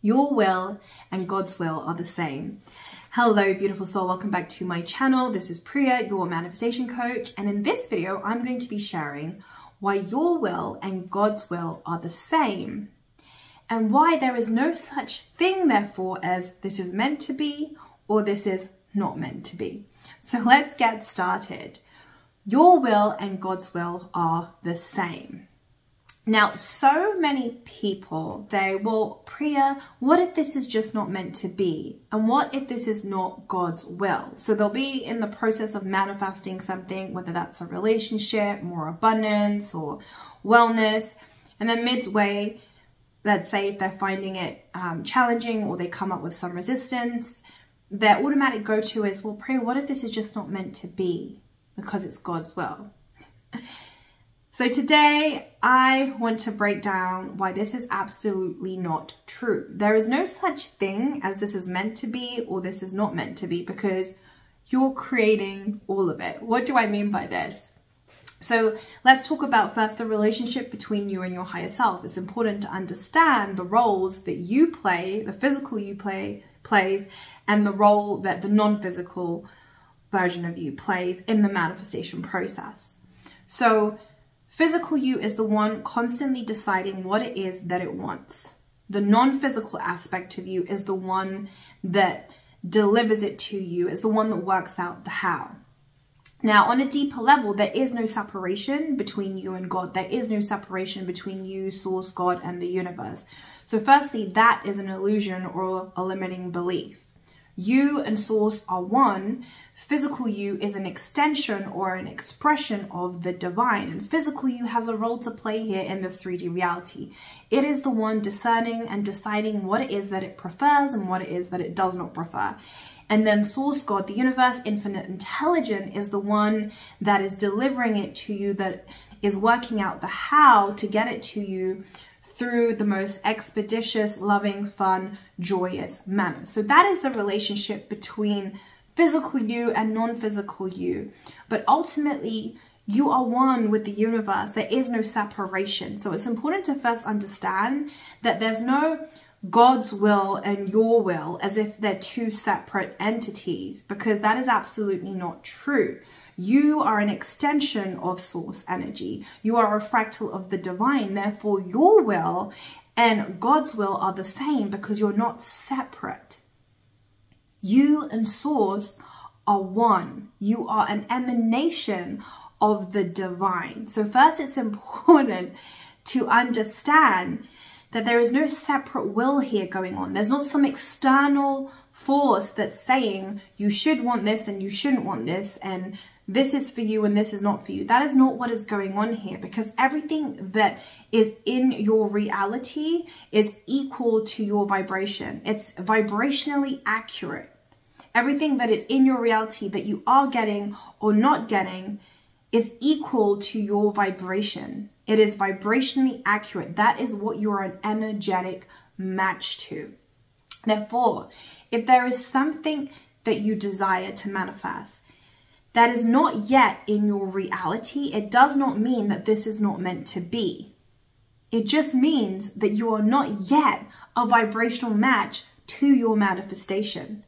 Your will and God's will are the same. Hello, beautiful soul. Welcome back to my channel. This is Priya, your manifestation coach. And in this video, I'm going to be sharing why your will and God's will are the same and why there is no such thing, therefore, as this is meant to be or this is not meant to be. So let's get started. Your will and God's will are the same. Now, so many people say, well, Priya, what if this is just not meant to be? And what if this is not God's will? So they'll be in the process of manifesting something, whether that's a relationship, more abundance, or wellness. And then midway, let's say if they're finding it challenging or they come up with some resistance, their automatic go-to is, well, Priya, what if this is just not meant to be because it's God's will? So today I want to break down why this is absolutely not true. There is no such thing as this is meant to be or this is not meant to be, because you're creating all of it. What do I mean by this? So let's talk about first the relationship between you and your higher self. It's important to understand the roles that you play, the physical you plays, and the role that the non-physical version of you plays in the manifestation process. So physical you is the one constantly deciding what it is that it wants. The non-physical aspect of you is the one that delivers it to you, is the one that works out the how. Now, on a deeper level, there is no separation between you and God. There is no separation between you, Source, God, and the universe. So firstly, that is an illusion or a limiting belief. You and Source are one. Physical you is an extension or an expression of the divine. And physical you has a role to play here in this 3D reality. It is the one discerning and deciding what it is that it prefers and what it is that it does not prefer. And then Source, God, the universe, infinite intelligent, is the one that is delivering it to you, that is working out the how to get it to you through the most expeditious, loving, fun, joyous manner. So that is the relationship between physical you and non-physical you. But ultimately, you are one with the universe. There is no separation. So it's important to first understand that there's no God's will and your will as if they're two separate entities, because that is absolutely not true. You are an extension of Source energy. You are a fractal of the divine. Therefore, your will and God's will are the same because you're not separate. You and Source are one. You are an emanation of the divine. So first, it's important to understand that there is no separate will here going on. There's not some external force that's saying you should want this and you shouldn't want this, and this is for you and this is not for you. That is not what is going on here, because everything that is in your reality is equal to your vibration. It's vibrationally accurate. Everything that is in your reality that you are getting or not getting is equal to your vibration. It is vibrationally accurate. That is what you are an energetic match to. Therefore, if there is something that you desire to manifest that is not yet in your reality, it does not mean that this is not meant to be. It just means that you are not yet a vibrational match to your manifestation.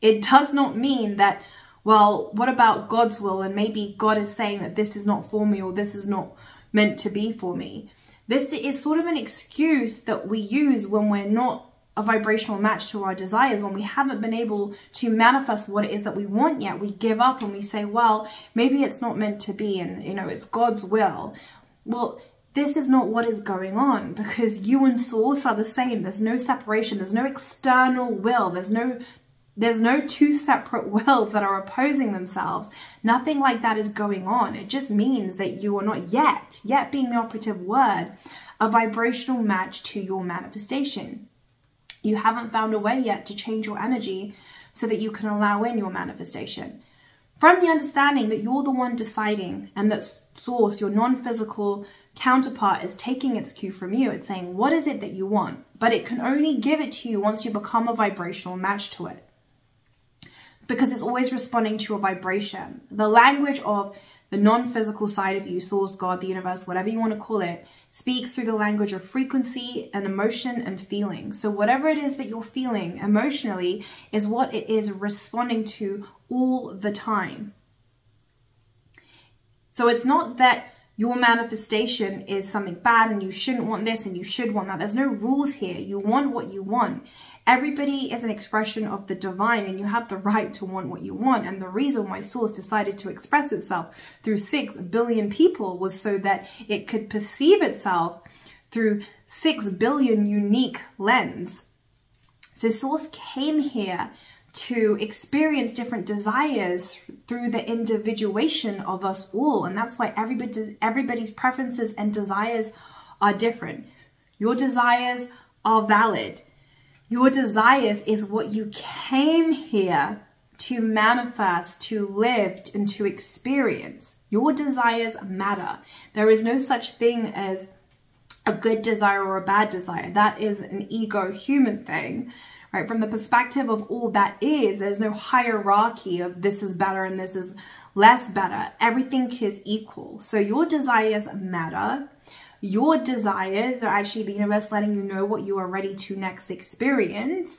It does not mean that, well, what about God's will? And maybe God is saying that this is not for me or this is not meant to be for me. This is sort of an excuse that we use when we're not a vibrational match to our desires, when we haven't been able to manifest what it is that we want yet. We give up and we say, well, maybe it's not meant to be, and it's God's will. Well, this is not what is going on, because you and Source are the same. There's no separation. There's no external will. There's no two separate wills that are opposing themselves. Nothing like that is going on. It just means that you are not yet being the operative word, a vibrational match to your manifestation. You haven't found a way yet to change your energy so that you can allow in your manifestation. From the understanding that you're the one deciding, and that Source, your non-physical counterpart, is taking its cue from you. It's saying, what is it that you want? But it can only give it to you once you become a vibrational match to it, because it's always responding to a vibration. The language of The non-physical side of you, source, God, the universe, whatever you want to call it, speaks through the language of frequency and emotion and feeling. So whatever it is that you're feeling emotionally is what it is responding to all the time. So it's not that your manifestation is something bad and you shouldn't want this and you should want that. There's no rules here. You want what you want. Everybody is an expression of the divine, and you have the right to want what you want. And the reason why Source decided to express itself through 6 billion people was so that it could perceive itself through 6 billion unique lenses. So Source came here to experience different desires through the individuation of us all. And that's why everybody's preferences and desires are different. Your desires are valid. Your desires is what you came here to manifest, to live, and to experience. Your desires matter. There is no such thing as a good desire or a bad desire. That is an ego human thing. Right? From the perspective of all that is, there's no hierarchy of this is better and this is less better. Everything is equal. So your desires matter. Your desires are actually the universe letting you know what you are ready to next experience.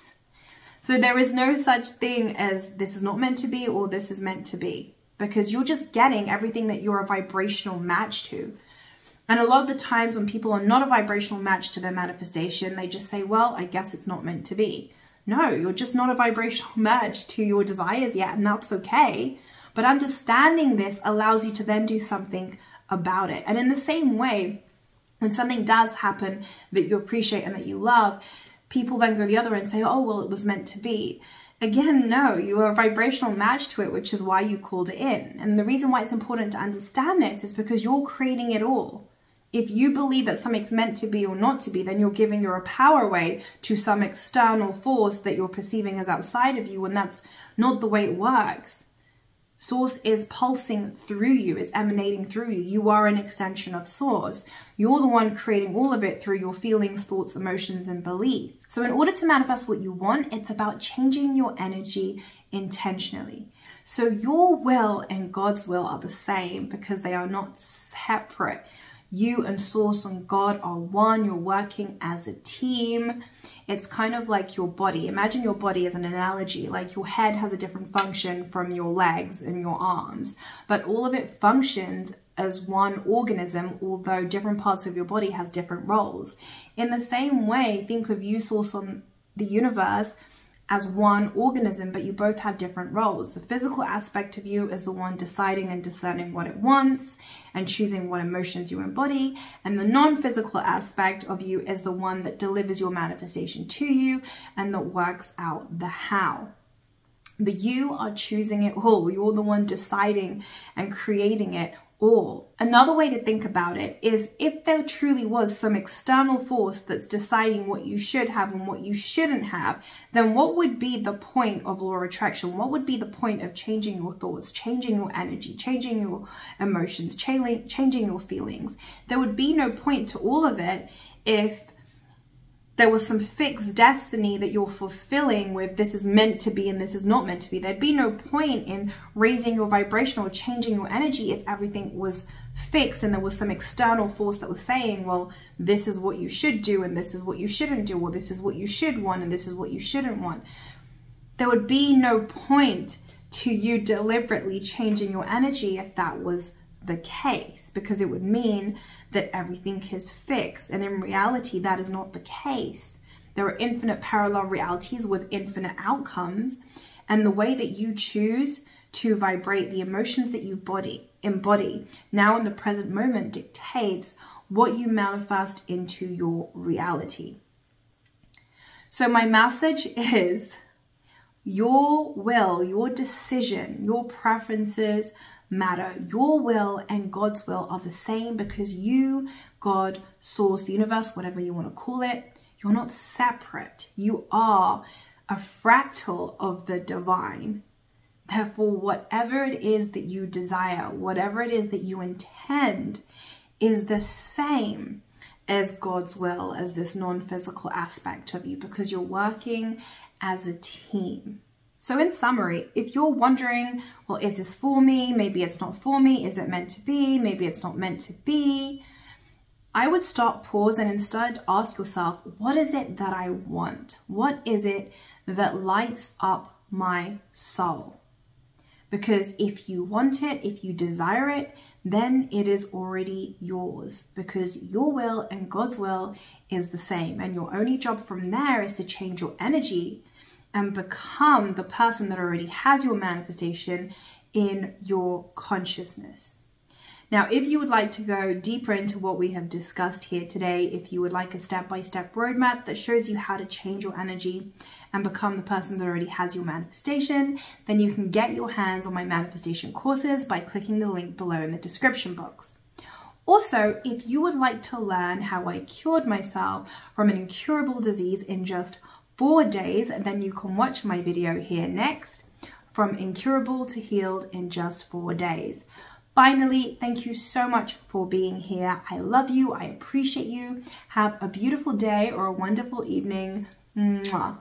So there is no such thing as this is not meant to be or this is meant to be, because you're just getting everything that you're a vibrational match to. And a lot of the times when people are not a vibrational match to their manifestation, they just say, well, I guess it's not meant to be. No, you're just not a vibrational match to your desires yet, and that's okay. But understanding this allows you to then do something about it. And in the same way, when something does happen that you appreciate and that you love, people then go the other way and say, oh, well, it was meant to be. Again, no, you are a vibrational match to it, which is why you called it in. And the reason why it's important to understand this is because you're creating it all. If you believe that something's meant to be or not to be, then you're giving your power away to some external force that you're perceiving as outside of you, and that's not the way it works. Source is pulsing through you, it's emanating through you. You are an extension of Source. You're the one creating all of it through your feelings, thoughts, emotions, and belief. So in order to manifest what you want, it's about changing your energy intentionally. So your will and God's will are the same because they are not separate. You and Source and God are one. You're working as a team. It's kind of like your body. Imagine your body as an analogy. Like your head has a different function from your legs and your arms, but all of it functions as one organism, although different parts of your body has different roles. In the same way, think of you, Source, on the universe as one organism, but you both have different roles. The physical aspect of you is the one deciding and discerning what it wants and choosing what emotions you embody. And the non-physical aspect of you is the one that delivers your manifestation to you and that works out the how. But you are choosing it all. You're the one deciding and creating it all. Another way to think about it is if there truly was some external force that's deciding what you should have and what you shouldn't have, then what would be the point of law of attraction? What would be the point of changing your thoughts, changing your energy, changing your emotions, changing your feelings? There would be no point to all of it if there was some fixed destiny that you're fulfilling with this is meant to be and this is not meant to be. There'd be no point in raising your vibration or changing your energy if everything was fixed and there was some external force that was saying, well, this is what you should do and this is what you shouldn't do, or this is what you should want and this is what you shouldn't want. There would be no point to you deliberately changing your energy if that was the case, because it would mean that everything is fixed, and in reality that is not the case. There are infinite parallel realities with infinite outcomes, and the way that you choose to vibrate, the emotions that you embody now in the present moment dictates what you manifest into your reality. So my message is your will, your decision, your preferences matter. Your will and God's will are the same because you, God, Source, the universe, whatever you want to call it, you're not separate. You are a fractal of the divine. Therefore, whatever it is that you desire, whatever it is that you intend is the same as God's will, as this non-physical aspect of you, because you're working as a team. So in summary, if you're wondering, well, is this for me? Maybe it's not for me. Is it meant to be? Maybe it's not meant to be. I would stop, pause, and instead ask yourself, what is it that I want? What is it that lights up my soul? Because if you want it, if you desire it, then it is already yours, because your will and God's will is the same. And your only job from there is to change your energy and become the person that already has your manifestation in your consciousness. Now, if you would like to go deeper into what we have discussed here today, if you would like a step-by-step roadmap that shows you how to change your energy and become the person that already has your manifestation, then you can get your hands on my manifestation courses by clicking the link below in the description box. Also, if you would like to learn how I cured myself from an incurable disease in just 4 days, then you can watch my video here next, From Incurable to Healed in Just 4 Days. Finally, thank you so much for being here. I love you. I appreciate you. Have a beautiful day or a wonderful evening. Mwah.